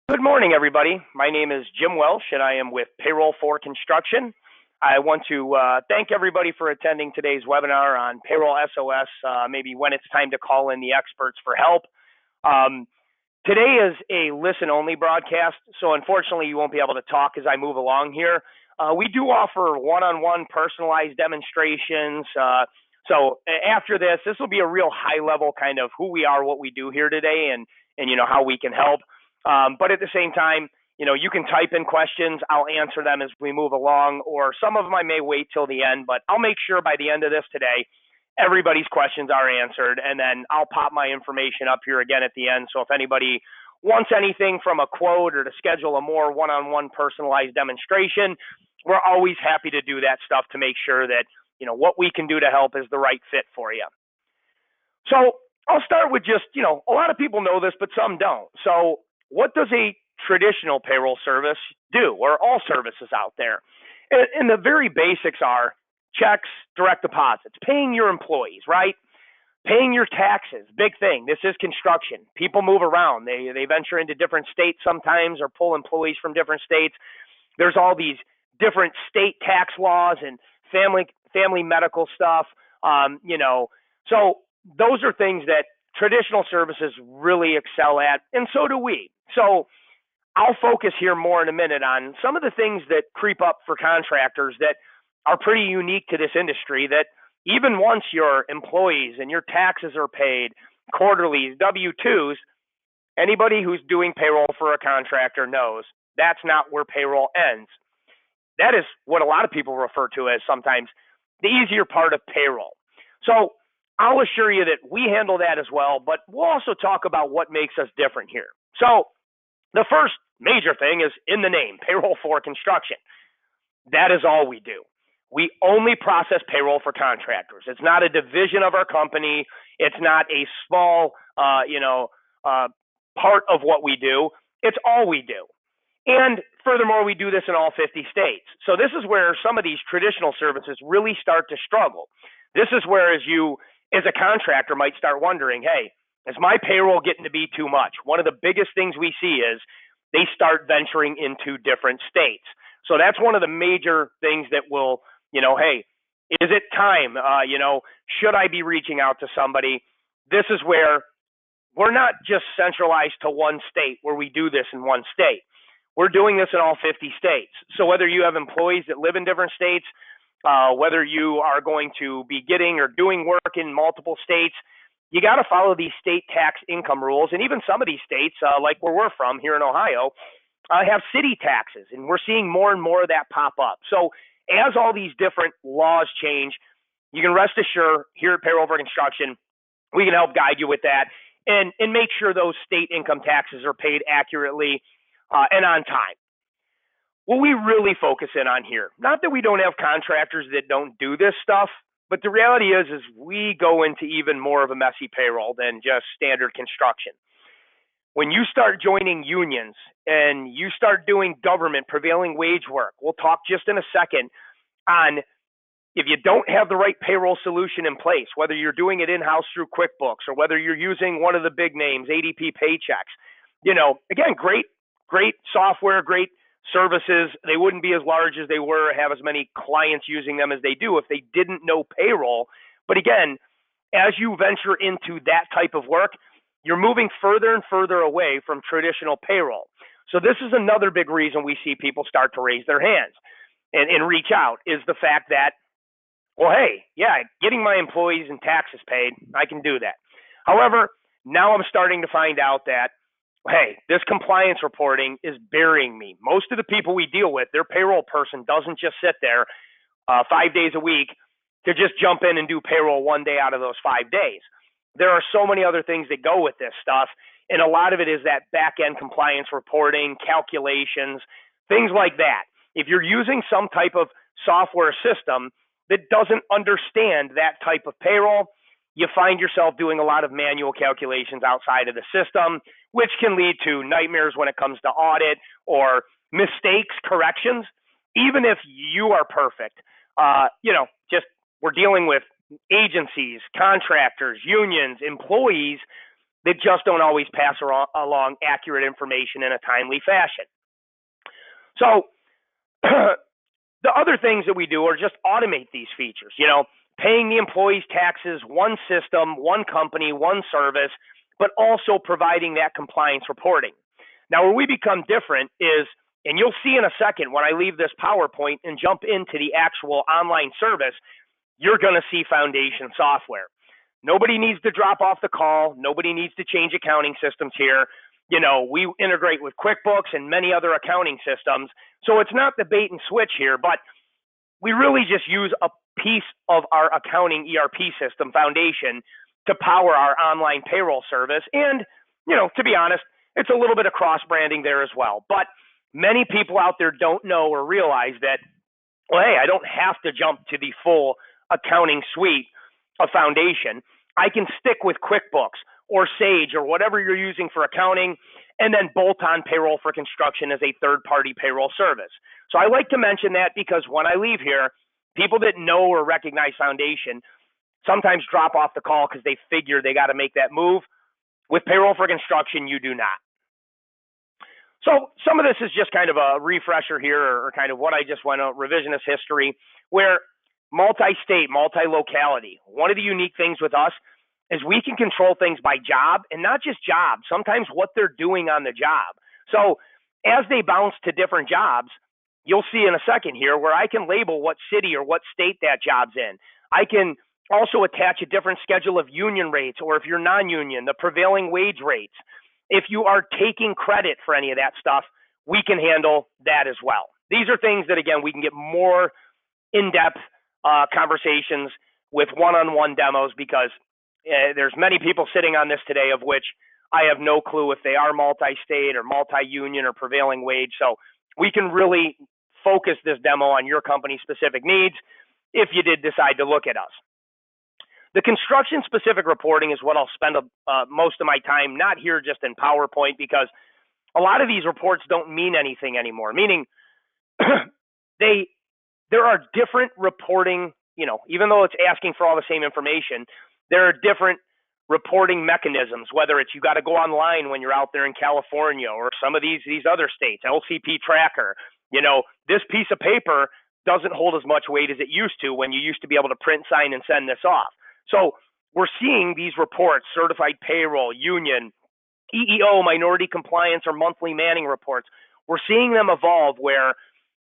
Good morning, everybody. My name is Jim Welsh, and I am with Payroll for Construction. I want to thank everybody for attending today's webinar on Payroll SOS, maybe when it's time to call in the experts for help. Um, Today is a listen-only broadcast, so unfortunately you won't be able to talk as I move along here. We do offer one-on-one personalized demonstrations. So after this will be a real high-level kind of who we are, what we do here today, and how we can help. But at the same time, you can type in questions. I'll answer them as we move along, or some of them I may wait till the end, but I'll make sure by the end of this today, everybody's questions are answered, and then I'll pop my information up here again at the end. So if anybody wants anything from a quote or to schedule a more one-on-one personalized demonstration, we're always happy to do that stuff to make sure that, what we can do to help is the right fit for you. So I'll start with just, a lot of people know this, but some don't. So what does a traditional payroll service do, or all services out there? And the very basics are checks, direct deposits, paying your employees, right? Paying your taxes, big thing. This is construction. People move around. They venture into different states sometimes or pull employees from different states. There's all these different state tax laws and family medical stuff. So those are things that traditional services really excel at, and so do we. So I'll focus here more in a minute on some of the things that creep up for contractors that are pretty unique to this industry, that even once your employees and your taxes are paid, quarterlies, W-2s, anybody who's doing payroll for a contractor knows that's not where payroll ends. That is what a lot of people refer to as sometimes the easier part of payroll. So I'll assure you that we handle that as well, but we'll also talk about what makes us different here. So the first major thing is in the name, Payroll for Construction. That is all we do. We only process payroll for contractors. It's not a division of our company. It's not a small, part of what we do. It's all we do. And furthermore, we do this in all 50 states. So this is where some of these traditional services really start to struggle. This is where, as a contractor, might start wondering, hey, is my payroll getting to be too much? One of the biggest things we see is they start venturing into different states. So that's one of the major things that will, hey, is it time? Should I be reaching out to somebody? This is where we're not just centralized to one state where we do this in one state. We're doing this in all 50 states. So whether you have employees that live in different states, whether you are going to be getting or doing work in multiple states, you got to follow these state tax income rules. And even some of these states, like where we're from here in Ohio, have city taxes. And we're seeing more and more of that pop up. So as all these different laws change, you can rest assured here at Payroll for Construction, we can help guide you with that and make sure those state income taxes are paid accurately and on time. What we really focus in on here, not that we don't have contractors that don't do this stuff, but the reality is we go into even more of a messy payroll than just standard construction. When you start joining unions and you start doing government prevailing wage work, we'll talk just in a second on if you don't have the right payroll solution in place, whether you're doing it in-house through QuickBooks or whether you're using one of the big names, ADP Paychecks, again, great software, great services. They wouldn't be as large as they were, have as many clients using them as they do if they didn't know payroll. But again, as you venture into that type of work, you're moving further and further away from traditional payroll. So this is another big reason we see people start to raise their hands and reach out, is the fact that, well, hey, yeah, getting my employees and taxes paid, I can do that. However, now I'm starting to find out that, hey, this compliance reporting is burying me. Most of the people we deal with, their payroll person doesn't just sit there 5 days a week to just jump in and do payroll one day out of those 5 days. There are so many other things that go with this stuff, and a lot of it is that back-end compliance reporting, calculations, things like that. If you're using some type of software system that doesn't understand that type of payroll, you find yourself doing a lot of manual calculations outside of the system, which can lead to nightmares when it comes to audit or mistakes, corrections. Even if you are perfect, just we're dealing with agencies, contractors, unions, employees. that just don't always pass along accurate information in a timely fashion. So the other things that we do are just automate these features, paying the employees' taxes, one system, one company, one service, but also providing that compliance reporting. Now, where we become different is, and you'll see in a second when I leave this PowerPoint and jump into the actual online service, you're going to see foundation software. Nobody needs to drop off the call. Nobody needs to change accounting systems here. We integrate with QuickBooks and many other accounting systems. So it's not the bait and switch here, but we really just use a piece of our accounting ERP system foundation to power our online payroll service. And, to be honest, it's a little bit of cross branding there as well. But many people out there don't know or realize that, well, hey, I don't have to jump to the full accounting suite of foundation. I can stick with QuickBooks or Sage or whatever you're using for accounting, and then bolt on Payroll for Construction as a third-party payroll service. So I like to mention that because when I leave here, people that know or recognize foundation sometimes drop off the call because they figure they got to make that move. With Payroll for Construction, you do not. So some of this is just kind of a refresher here, or kind of what I just went over, revisionist history, where multi-state, multi-locality. One of the unique things with us is we can control things by job, and not just job, sometimes what they're doing on the job. So as they bounce to different jobs, you'll see in a second here where I can label what city or what state that job's in. I can also attach a different schedule of union rates, or if you're non-union, the prevailing wage rates. If you are taking credit for any of that stuff, we can handle that as well. These are things that, again, we can get more in-depth conversations with one-on-one demos, because there's many people sitting on this today of which I have no clue if they are multi-state or multi-union or prevailing wage. So we can really focus this demo on your company's specific needs if you did decide to look at us. The construction-specific reporting is what I'll spend most of my time, not here just in PowerPoint, because a lot of these reports don't mean anything anymore, meaning there are different reporting, even though it's asking for all the same information, there are different reporting mechanisms, whether it's you got to go online when you're out there in California or some of these other states, LCP tracker. This piece of paper doesn't hold as much weight as it used to when you used to be able to print, sign, and send this off. So we're seeing these reports, certified payroll, union, EEO, minority compliance, or monthly manning reports. We're seeing them evolve where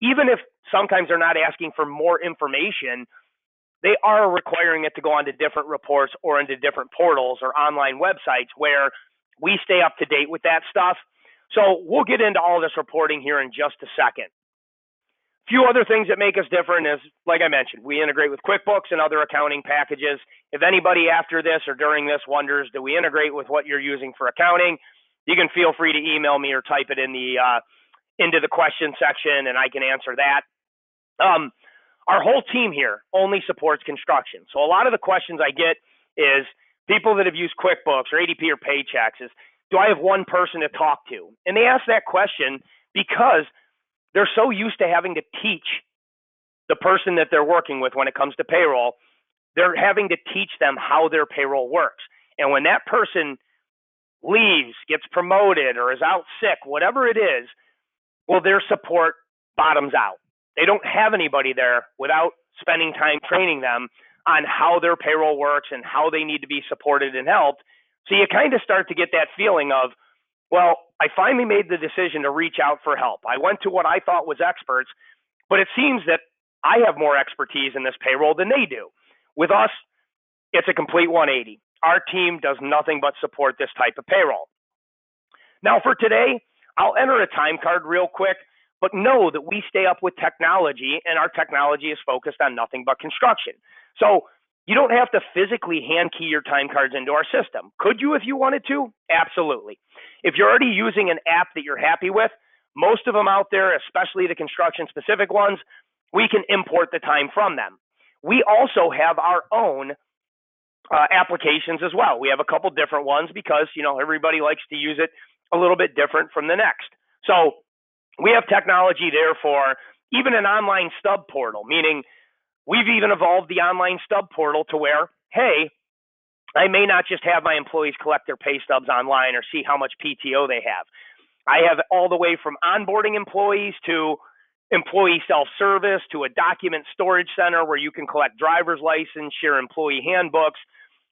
even if sometimes they're not asking for more information, they are requiring it to go onto different reports or into different portals or online websites where we stay up to date with that stuff. So we'll get into all this reporting here in just a second. Few other things that make us different is, like I mentioned, we integrate with QuickBooks and other accounting packages. If anybody after this or during this wonders, do we integrate with what you're using for accounting, you can feel free to email me or type it in the into the question section, and I can answer that. Our whole team here only supports construction. So a lot of the questions I get is people that have used QuickBooks or ADP or Paychex is, do I have one person to talk to? And they ask that question because they're so used to having to teach the person that they're working with when it comes to payroll. They're having to teach them how their payroll works. And when that person leaves, gets promoted, or is out sick, whatever it is, well, their support bottoms out. They don't have anybody there without spending time training them on how their payroll works and how they need to be supported and helped. So you kind of start to get that feeling of, well, I finally made the decision to reach out for help. I went to what I thought was experts, but it seems that I have more expertise in this payroll than they do. With us, it's a complete 180. Our team does nothing but support this type of payroll. Now for today, I'll enter a time card real quick, but know that we stay up with technology, and our technology is focused on nothing but construction. So you don't have to physically hand key your time cards into our system. Could you if you wanted to? Absolutely. If you're already using an app that you're happy with, most of them out there, especially the construction-specific ones, we can import the time from them. We also have our own applications as well. We have a couple different ones because, everybody likes to use it a little bit different from the next. So we have technology there for even an online stub portal, meaning we've even evolved the online stub portal to where, hey, I may not just have my employees collect their pay stubs online or see how much PTO they have. I have all the way from onboarding employees to employee self-service to a document storage center where you can collect driver's license, share employee handbooks,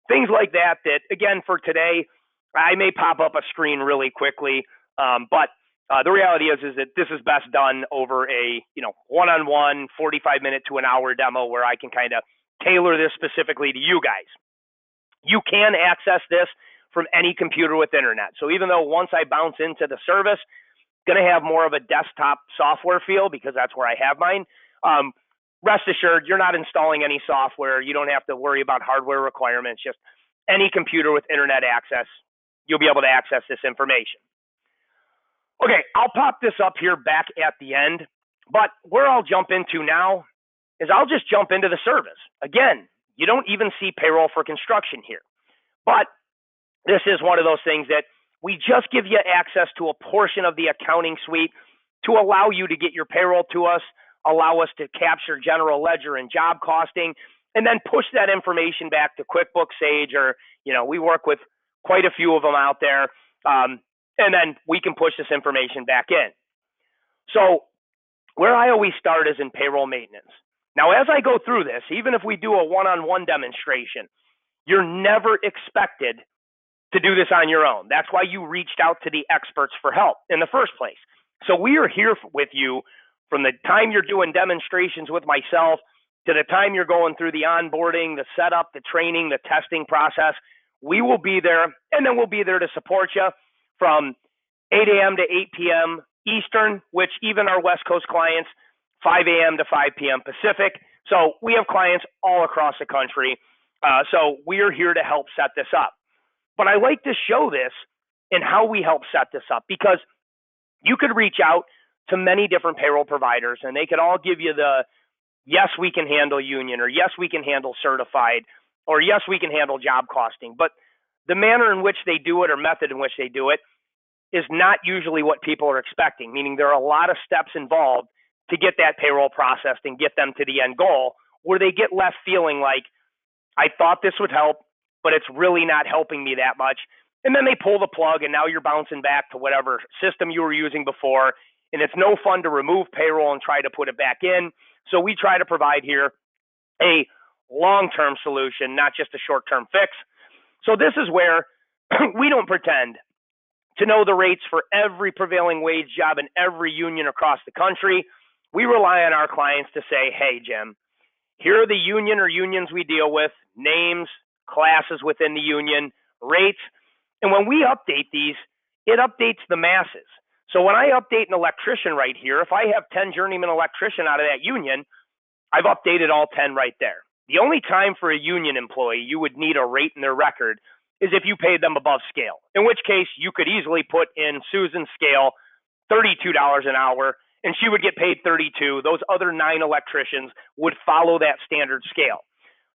things like that. That again, for today, I may pop up a screen really quickly, but the reality is that this is best done over a one-on-one 45-minute to an hour demo where I can kind of tailor this specifically to you guys. You can access this from any computer with internet. So even though once I bounce into the service, going to have more of a desktop software feel because that's where I have mine. Rest assured, you're not installing any software. You don't have to worry about hardware requirements. Just any computer with internet access, you'll be able to access this information. Okay, I'll pop this up here back at the end, but where I'll jump into now is I'll just jump into the service. Again, you don't even see payroll for construction here, but this is one of those things that we just give you access to a portion of the accounting suite to allow you to get your payroll to us, allow us to capture general ledger and job costing, and then push that information back to QuickBooks, Sage, or we work with quite a few of them out there, and then we can push this information back in. So where I always start is in payroll maintenance. Now, as I go through this, even if we do a one-on-one demonstration, you're never expected to do this on your own. That's why you reached out to the experts for help in the first place. So we are here with you from the time you're doing demonstrations with myself to the time you're going through the onboarding, the setup, the training, the testing process. We will be there, and then we'll be there to support you from 8 a.m. to 8 p.m. Eastern, which even our West Coast clients, 5 a.m. to 5 p.m. Pacific. So we have clients all across the country. So we're here to help set this up. But I like to show this in how we help set this up because you could reach out to many different payroll providers and they could all give you the, yes, we can handle union, or yes, we can handle certified, or yes, we can handle job costing. But the manner in which they do it or method in which they do it is not usually what people are expecting, meaning there are a lot of steps involved to get that payroll processed and get them to the end goal where they get left feeling like, I thought this would help, but it's really not helping me that much. And then they pull the plug and now you're bouncing back to whatever system you were using before. And it's no fun to remove payroll and try to put it back in. So we try to provide here a long-term solution, not just a short-term fix. So this is where we don't pretend to know the rates for every prevailing wage job in every union across the country. We rely on our clients to say, hey, Jim, here are the union or unions we deal with, names, classes within the union, rates. And when we update these, it updates the masses. So when I update an electrician right here, if I have 10 journeyman electrician out of that union, I've updated all 10 right there. The only time for a union employee you would need a rate in their record is if you paid them above scale, in which case you could easily put in Susan's scale $32 an hour, and she would get paid $32. Those other 9 electricians would follow that standard scale.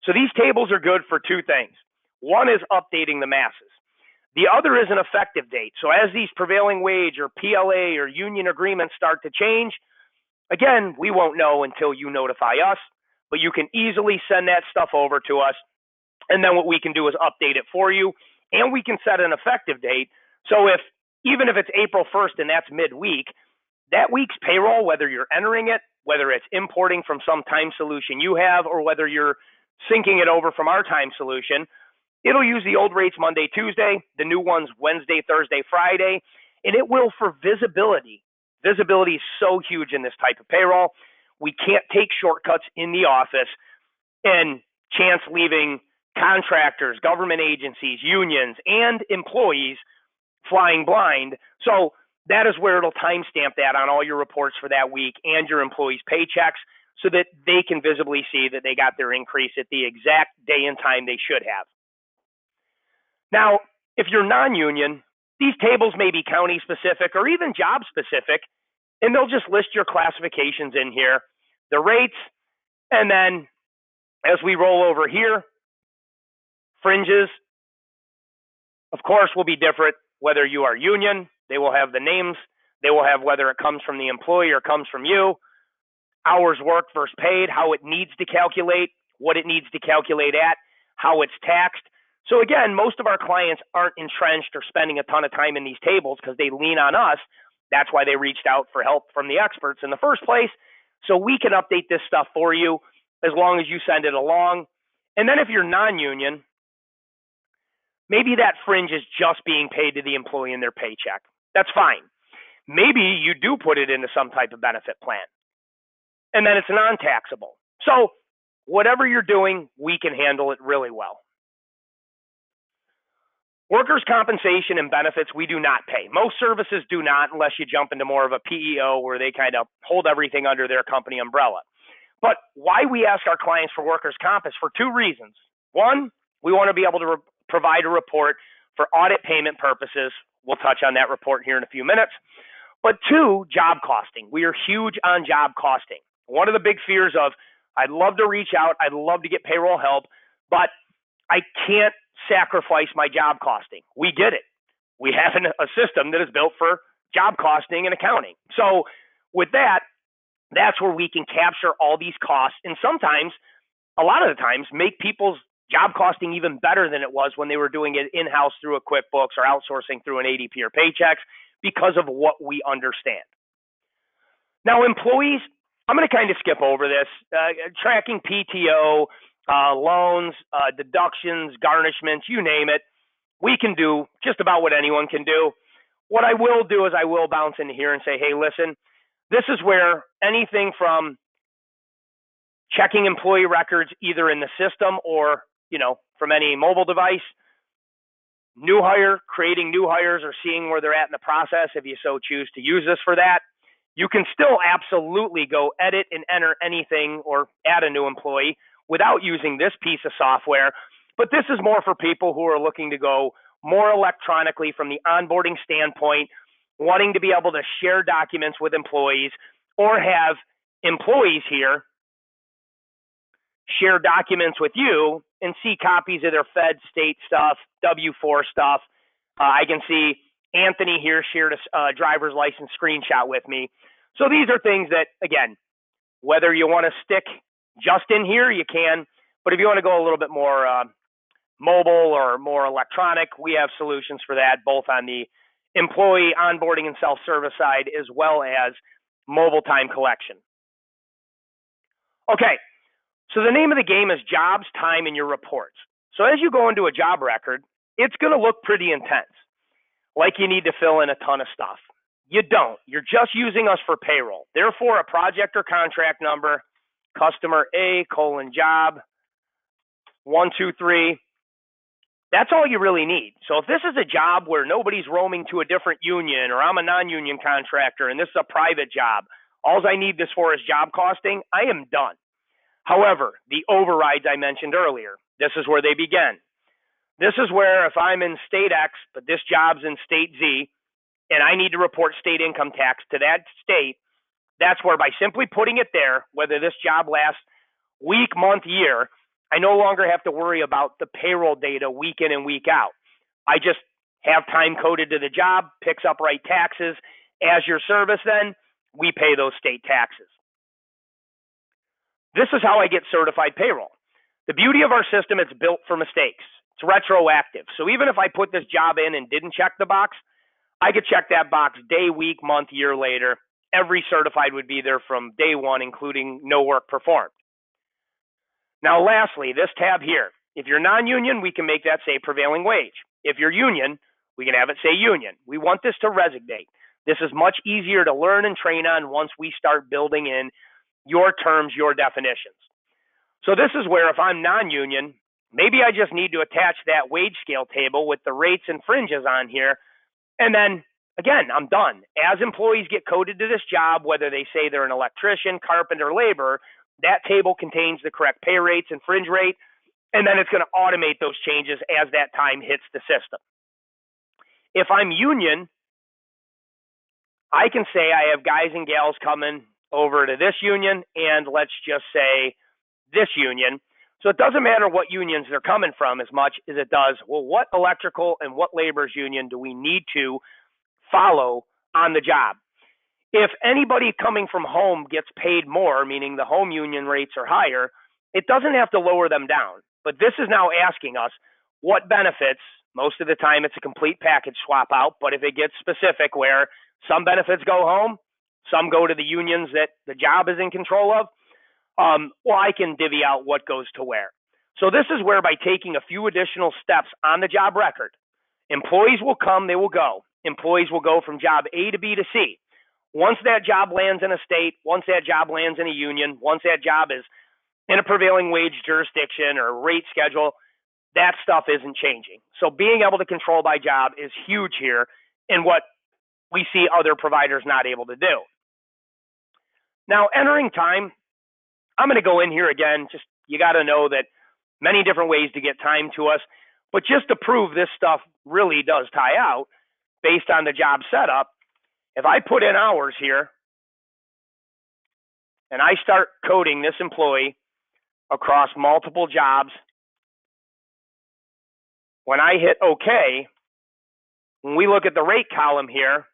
So these tables are good for two things. One is updating the masses. The other is an effective date. So as these prevailing wage or PLA or union agreements start to change, again, we won't know until you notify us, but you can easily send that stuff over to us. And then what we can do is update it for you, and we can set an effective date. So even if it's April 1st and that's midweek, that week's payroll, whether you're entering it, whether it's importing from some time solution you have, or whether you're syncing it over from our time solution, it'll use the old rates Monday, Tuesday, the new ones Wednesday, Thursday, Friday, and it will for visibility. Visibility is so huge in this type of payroll. We can't take shortcuts in the office and chance leaving contractors, government agencies, unions, and employees flying blind. So that is where it'll timestamp that on all your reports for that week and your employees' paychecks so that they can visibly see that they got their increase at the exact day and time they should have. Now, if you're non-union, these tables may be county specific or even job specific, and they'll just list your classifications in here, the rates, and then as we roll over here, fringes, of course, will be different whether you are union. They will have the names. They will have whether it comes from the employee or comes from you, hours worked versus paid, how it needs to calculate, what it needs to calculate at, how it's taxed. So again, most of our clients aren't entrenched or spending a ton of time in these tables because they lean on us. That's why they reached out for help from the experts in the first place. So we can update this stuff for you as long as you send it along. And then if you're non-union, maybe that fringe is just being paid to the employee in their paycheck. That's fine. Maybe you do put it into some type of benefit plan, and then it's non-taxable. So whatever you're doing, we can handle it really well. Workers' compensation and benefits, we do not pay. Most services do not, unless you jump into more of a PEO where they kind of hold everything under their company umbrella. But why we ask our clients for workers' comp is for two reasons. One, we want to be able to provide a report for audit payment purposes. We'll touch on that report here in a few minutes. But two, job costing. We are huge on job costing. One of the big fears of, I'd love to reach out, I'd love to get payroll help, but I can't sacrifice my job costing. We get it. We have a system that is built for job costing and accounting. So with that, that's where we can capture all these costs and sometimes, a lot of the times, make people's job costing even better than it was when they were doing it in-house through a QuickBooks or outsourcing through an ADP or Paychex because of what we understand. Now, employees, I'm going to kind of skip over this. Tracking PTO, loans, deductions, garnishments, you name it. We can do just about what anyone can do. What I will do is I will bounce into here and say, hey, listen, this is where anything from checking employee records either in the system or, from any mobile device, new hire, creating new hires or seeing where they're at in the process if you so choose to use this for that. You can still absolutely go edit and enter anything or add a new employee without using this piece of software. But this is more for people who are looking to go more electronically from the onboarding standpoint, wanting to be able to share documents with employees or have employees here share documents with you and see copies of their Fed state stuff, W-4 stuff. I can see Anthony here shared a driver's license screenshot with me. So these are things that, again, whether you want to stick just in here, you can. But if you want to go a little bit more mobile or more electronic, we have solutions for that, both on the employee onboarding and self-service side, as well as mobile time collection. Okay, so the name of the game is jobs, time, and your reports. So as you go into a job record, it's going to look pretty intense, like you need to fill in a ton of stuff. You don't. You're just using us for payroll. Therefore, a project or contract number, customer A, job, 123. That's all you really need. So if this is a job where nobody's roaming to a different union or I'm a non-union contractor and this is a private job, all I need this for is job costing, I am done. However, the overrides I mentioned earlier, this is where they begin. This is where if I'm in state X, but this job's in state Z, and I need to report state income tax to that state, that's where by simply putting it there, whether this job lasts week, month, year, I no longer have to worry about the payroll data week in and week out. I just have time coded to the job, picks up right taxes. As your service then, we pay those state taxes. This is how I get certified payroll. The beauty of our system, it's built for mistakes. It's retroactive. So even if I put this job in and didn't check the box, I could check that box day, week, month, year later. Every certified would be there from day one, including no work performed. Now, lastly, this tab here. If you're non-union, we can make that say prevailing wage. If you're union, we can have it say union. We want this to resonate. This is much easier to learn and train on once we start building in your terms, your definitions. So this is where if I'm non-union, maybe I just need to attach that wage scale table with the rates and fringes on here. And then, again, I'm done. As employees get coded to this job, whether they say they're an electrician, carpenter, laborer, that table contains the correct pay rates and fringe rate, and then it's going to automate those changes as that time hits the system. If I'm union, I can say I have guys and gals coming over to this union and let's just say this union. So it doesn't matter what unions they're coming from as much as it does, well, what electrical and what labor's union do we need to follow on the job? If anybody coming from home gets paid more, meaning the home union rates are higher, it doesn't have to lower them down. But this is now asking us, what benefits. Most of the time it's a complete package swap out, but if it gets specific where some benefits go home, some go to the unions that the job is in control of, well, I can divvy out what goes to where. So this is where, by taking a few additional steps on the job record, employees will come, they will go. Employees will go from job A to B to C. Once that job lands in a state, once that job lands in a union, once that job is in a prevailing wage jurisdiction or rate schedule, that stuff isn't changing. So being able to control by job is huge here in what we see other providers not able to do. Now, entering time, I'm going to go in here again. Just, you got to know that many different ways to get time to us, but just to prove this stuff really does tie out based on the job setup, if I put in hours here and I start coding this employee across multiple jobs, when I hit OK, when we look at the rate column here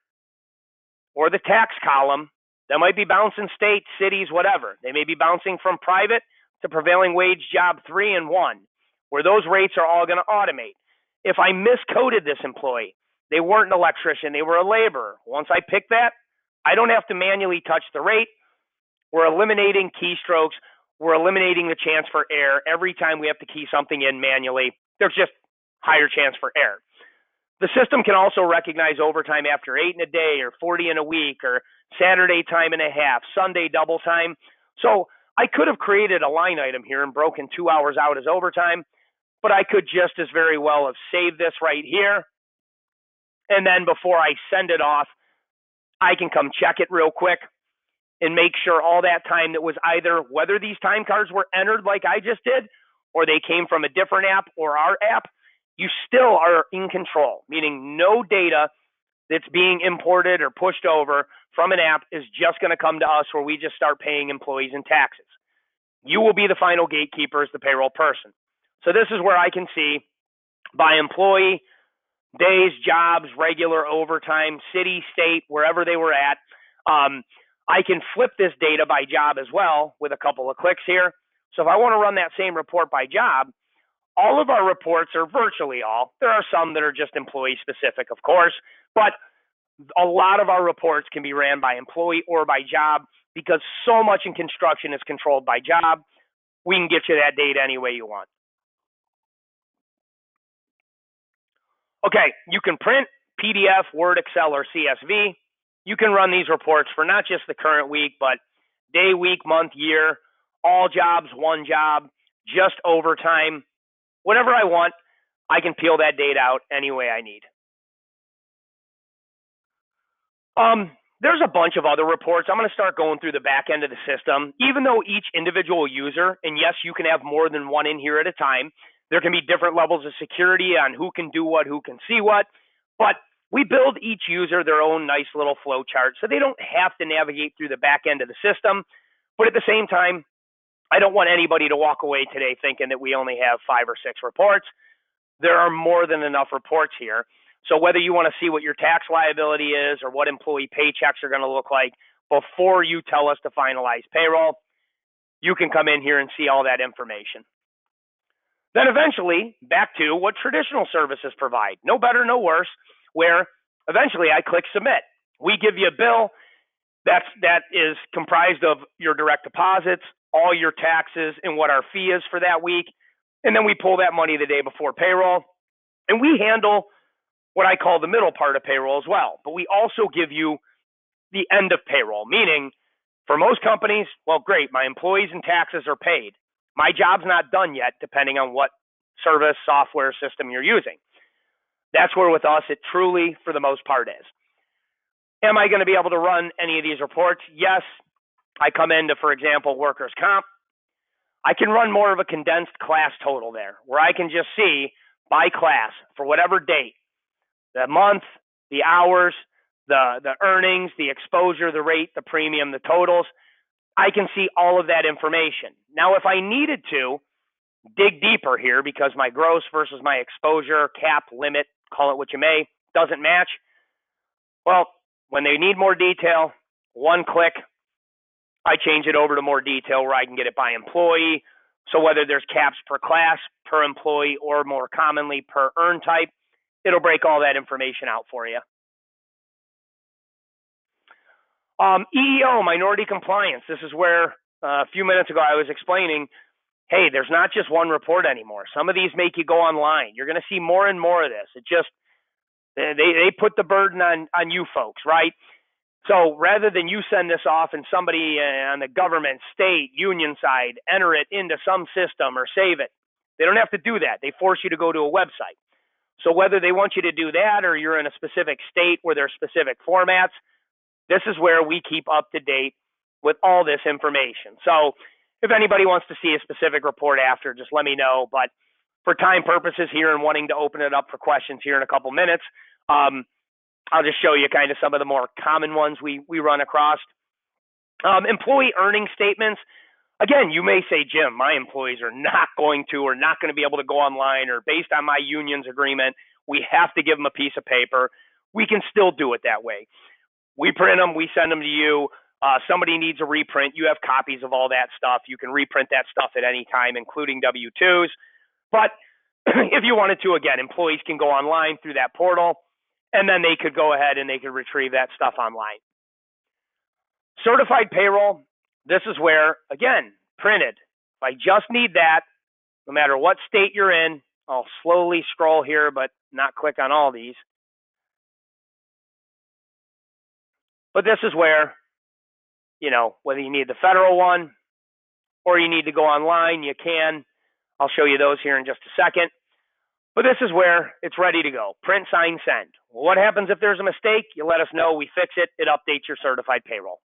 or the tax column, that might be bouncing states, cities, whatever. They may be bouncing from private to prevailing wage job 3 and 1, where those rates are all going to automate. If I miscoded this employee, they weren't an electrician, they were a laborer. Once I pick that, I don't have to manually touch the rate. We're eliminating keystrokes. We're eliminating the chance for error. Every time we have to key something in manually, there's just higher chance for error. The system can also recognize overtime after 8 in a day or 40 in a week or Saturday time and a half, Sunday double time. So I could have created a line item here and broken 2 hours out as overtime, but I could just as very well have saved this right here. And then before I send it off, I can come check it real quick and make sure all that time that was either whether these time cards were entered like I just did, or they came from a different app or our app, you still are in control, meaning no data that's being imported or pushed over from an app is just going to come to us where we just start paying employees and taxes. You will be the final gatekeeper as the payroll person. So this is where I can see by employee, days, jobs, regular overtime, city, state, wherever they were at. I can flip this data by job as well with a couple of clicks here. So if I want to run that same report by job, all of our reports are virtually all. There are some that are just employee specific, of course, but a lot of our reports can be ran by employee or by job because so much in construction is controlled by job. We can get you that data any way you want. Okay, you can print, PDF, Word, Excel, or CSV. You can run these reports for not just the current week, but day, week, month, year, all jobs, one job, just overtime. Whatever I want, I can peel that data out any way I need. There's a bunch of other reports. I'm going to start going through the back end of the system. Even though each individual user, and yes, you can have more than one in here at a time, there can be different levels of security on who can do what, who can see what, but we build each user their own nice little flow chart so they don't have to navigate through the back end of the system. But at the same time, I don't want anybody to walk away today thinking that we only have 5 or 6 reports. There are more than enough reports here. So whether you want to see what your tax liability is or what employee paychecks are going to look like before you tell us to finalize payroll, you can come in here and see all that information. Then eventually, back to what traditional services provide. No better, no worse, where eventually I click submit. We give you a bill that is comprised of your direct deposits, all your taxes, and what our fee is for that week. And then we pull that money the day before payroll. And we handle what I call the middle part of payroll as well. But we also give you the end of payroll, meaning for most companies, well, great, my employees and taxes are paid. My job's not done yet, depending on what service, software, system you're using. That's where with us, it truly, for the most part, is. Am I going to be able to run any of these reports? Yes. I come into, for example, workers' comp. I can run more of a condensed class total there, where I can just see by class for whatever date, the month, the hours, the earnings, the exposure, the rate, the premium, the totals. I can see all of that information. Now, if I needed to dig deeper here because my gross versus my exposure, cap, limit, call it what you may, doesn't match, well, when they need more detail, one click, I change it over to more detail where I can get it by employee, So whether there's caps per class, per employee, or more commonly per earn type, it'll break all that information out for you. EEO, minority compliance. This is where a few minutes ago I was explaining, hey, there's not just one report anymore. Some of these make you go online. You're going to see more and more of this. It just, they put the burden on you folks, right? So rather than you send this off and somebody on the government, state, union side, enter it into some system or save it, they don't have to do that. They force you to go to a website. So whether they want you to do that or you're in a specific state where there's specific formats, this is where we keep up to date with all this information. So if anybody wants to see a specific report after, just let me know. But for time purposes here and wanting to open it up for questions here in a couple minutes, I'll just show you kind of some of the more common ones we run across. Employee earning statements. Again, you may say, Jim, my employees are not going to or not going to be able to go online, or based on my union's agreement, we have to give them a piece of paper. We can still do it that way. We print them, we send them to you. Somebody needs a reprint. You have copies of all that stuff. You can reprint that stuff at any time, including W-2s. But if you wanted to, again, employees can go online through that portal, and then they could go ahead and they could retrieve that stuff online. Certified payroll, this is where, again, printed. If I just need that, no matter what state you're in, I'll slowly scroll here, but not click on all these. But this is where, you know, whether you need the federal one or you need to go online, you can. I'll show you those here in just a second. But this is where it's ready to go. Print, sign, send. Well, what happens if there's a mistake? You let us know. We fix it. It updates your certified payroll.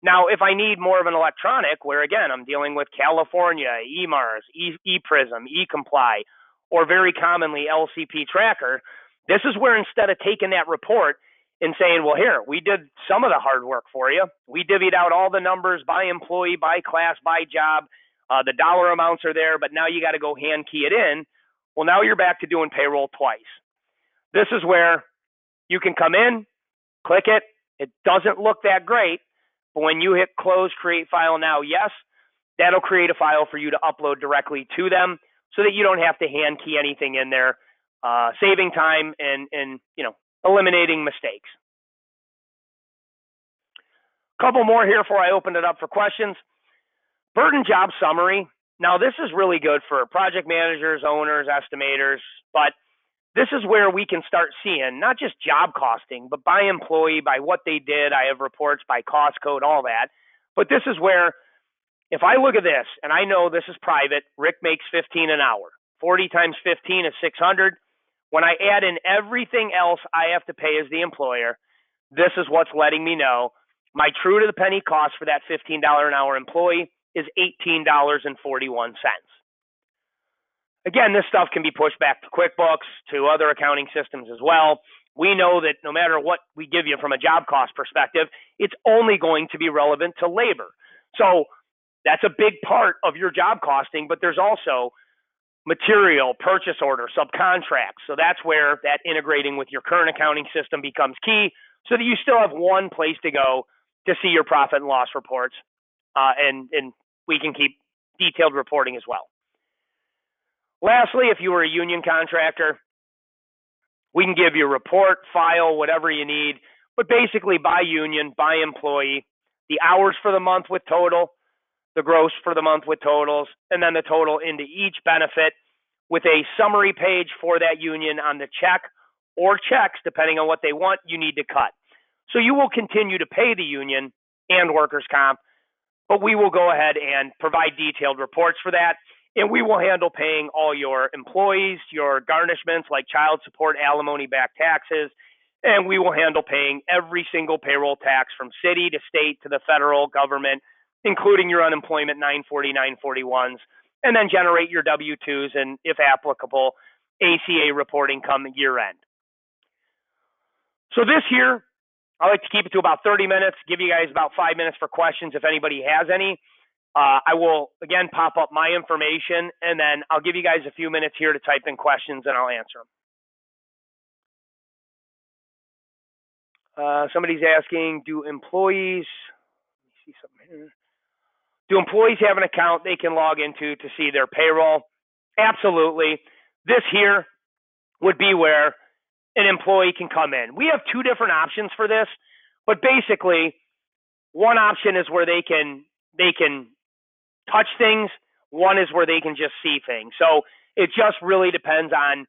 Now, if I need more of an electronic, where again, I'm dealing with California, EMARS, ePrism, eComply, or very commonly LCP Tracker, this is where instead of taking that report and saying, well, here, we did some of the hard work for you. We divvied out all the numbers by employee, by class, by job. The dollar amounts are there, but now you got to go hand key it in. Well, now you're back to doing payroll twice. This is where you can come in, click it. It doesn't look that great, but when you hit close, create file now, yes, that'll create a file for you to upload directly to them so that you don't have to hand key anything in there, saving time and you know, eliminating mistakes. A couple more here before I open it up for questions. Burden job summary. Now, this is really good for project managers, owners, estimators, but this is where we can start seeing not just job costing, but by employee, by what they did. I have reports by cost code, all that. But this is where, if I look at this, and I know this is private, Rick makes $15 an hour. 40 times 15 is 600. When I add in everything else I have to pay as the employer, this is what's letting me know my true to the penny cost for that $15 an hour employee is $18.41. Again, this stuff can be pushed back to QuickBooks, to other accounting systems as well. We know that no matter what we give you from a job cost perspective, it's only going to be relevant to labor. So that's a big part of your job costing, but there's also material, purchase order, subcontracts. So that's where that integrating with your current accounting system becomes key, so that you still have one place to go to see your profit and loss reports, and we can keep detailed reporting as well. Lastly, if you were a union contractor, we can give you a report, file, whatever you need, but basically by union, by employee, the hours for the month with total, the gross for the month with totals, and then the total into each benefit with a summary page for that union on the check or checks, depending on what they want, you need to cut. So you will continue to pay the union and workers' comp, but we will go ahead and provide detailed reports for that. And we will handle paying all your employees, your garnishments like child support, alimony, back taxes, and we will handle paying every single payroll tax from city to state to the federal government, including your unemployment 940, 941s, and then generate your W-2s and, if applicable, ACA reporting come year end. So this here, I like to keep it to about 30 minutes, give you guys about 5 minutes for questions if anybody has any. I will, again, pop up my information, and then I'll give you guys a few minutes here to type in questions, and I'll answer them. Somebody's asking, do employees, let me see something here. Do employees have an account they can log into to see their payroll? Absolutely. This here would be where an employee can come in. We have two different options for this, but basically, one option is where they can touch things. One is where they can just see things. So it just really depends on,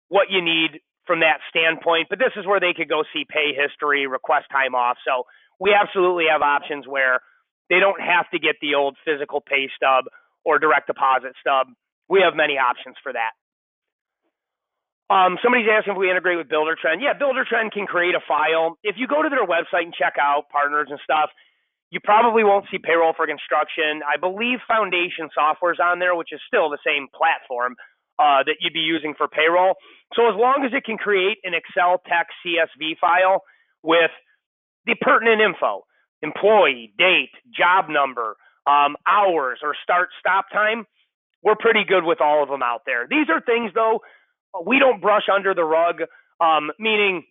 what you need from that standpoint. But this is where they could go see pay history, request time off. So we absolutely have options where they don't have to get the old physical pay stub or direct deposit stub. We have many options for that. Somebody's asking if we integrate with Buildertrend. Yeah, Buildertrend can create a file. If you go to their website and check out partners and stuff, you probably won't see payroll for construction. I believe Foundation Software's on there, which is still the same platform that you'd be using for payroll. So as long as it can create an Excel text CSV file with the pertinent info, employee, date, job number, hours, or stop time, we're pretty good with all of them out there. These are things, though, we don't brush under the rug, meaning,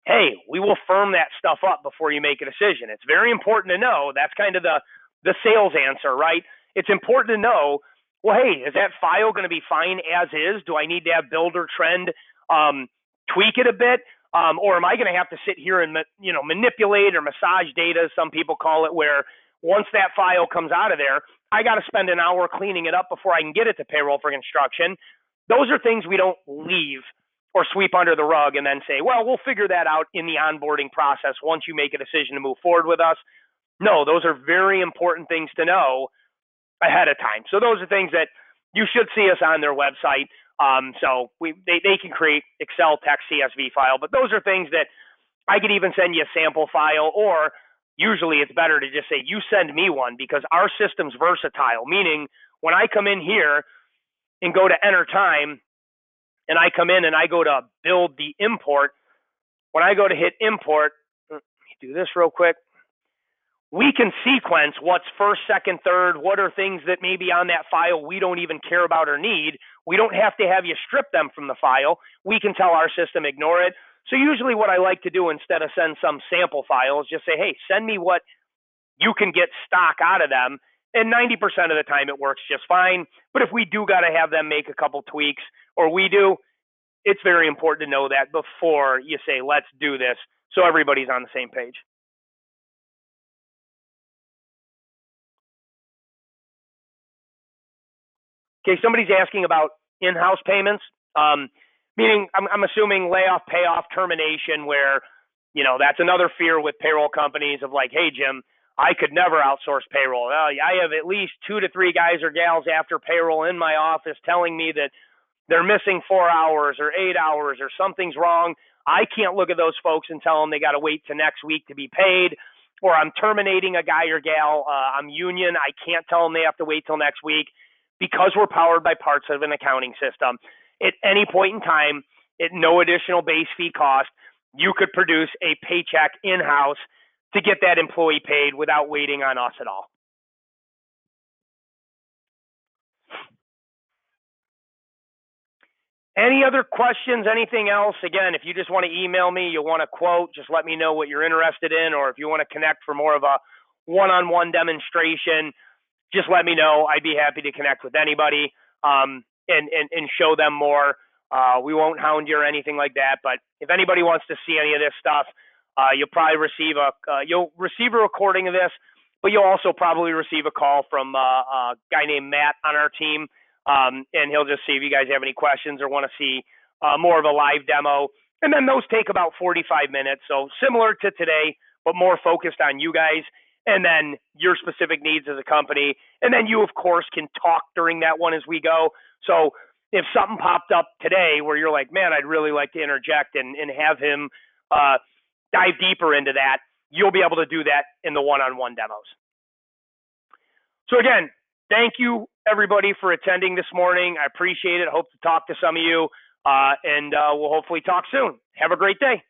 hey, we will firm that stuff up before you make a decision. It's very important to know. That's kind of the sales answer, right? It's important to know, well, hey, is that file going to be fine as is? Do I need to have Buildertrend tweak it a bit? Or am I going to have to sit here and manipulate or massage data, some people call it, where once that file comes out of there, I got to spend an hour cleaning it up before I can get it to payroll for construction. Those are things we don't leave or sweep under the rug and then say, well, we'll figure that out in the onboarding process once you make a decision to move forward with us. No, those are very important things to know ahead of time. So those are things that you should see us on their website. So they can create Excel text CSV file, but those are things that I could even send you a sample file, or usually it's better to just say, you send me one, because our system's versatile, meaning when I come in here and go to enter time, and I come in and I go to build the import, when I go to hit import, let me do this real quick. We can sequence what's first, second, third, what are things that may be on that file we don't even care about or need. We don't have to have you strip them from the file. We can tell our system ignore it. So usually what I like to do instead of send some sample files, just say, hey, send me what you can get stock out of them. And 90% of the time it works just fine. But if we do got to have them make a couple tweaks, or we do, it's very important to know that before you say, let's do this, so everybody's on the same page. Okay, somebody's asking about in-house payments, meaning I'm assuming layoff, payoff, termination, where, that's another fear with payroll companies of like, hey, Jim, I could never outsource payroll. I have at least 2 to 3 guys or gals after payroll in my office telling me that they're missing 4 hours or 8 hours or something's wrong. I can't look at those folks and tell them they got to wait to next week to be paid, or I'm terminating a guy or gal. I'm union. I can't tell them they have to wait till next week, because we're powered by parts of an accounting system. At any point in time, at no additional base fee cost, you could produce a paycheck in-house to get that employee paid without waiting on us at all. Any other questions, anything else? Again, if you just want to email me, you want a quote, just let me know what you're interested in, or if you want to connect for more of a one-on-one demonstration, just let me know. I'd be happy to connect with anybody and show them more. We won't hound you or anything like that, but if anybody wants to see any of this stuff, you'll probably receive a recording of this, but you'll also probably receive a call from a guy named Matt on our team, and he'll just see if you guys have any questions or want to see more of a live demo. And then those take about 45 minutes, so similar to today, but more focused on you guys and then your specific needs as a company. And then you, of course, can talk during that one as we go. So if something popped up today where you're like, man, I'd really like to interject and have him dive deeper into that, you'll be able to do that in the one-on-one demos. So again, thank you, everybody, for attending this morning. I appreciate it. Hope to talk to some of you, and we'll hopefully talk soon. Have a great day.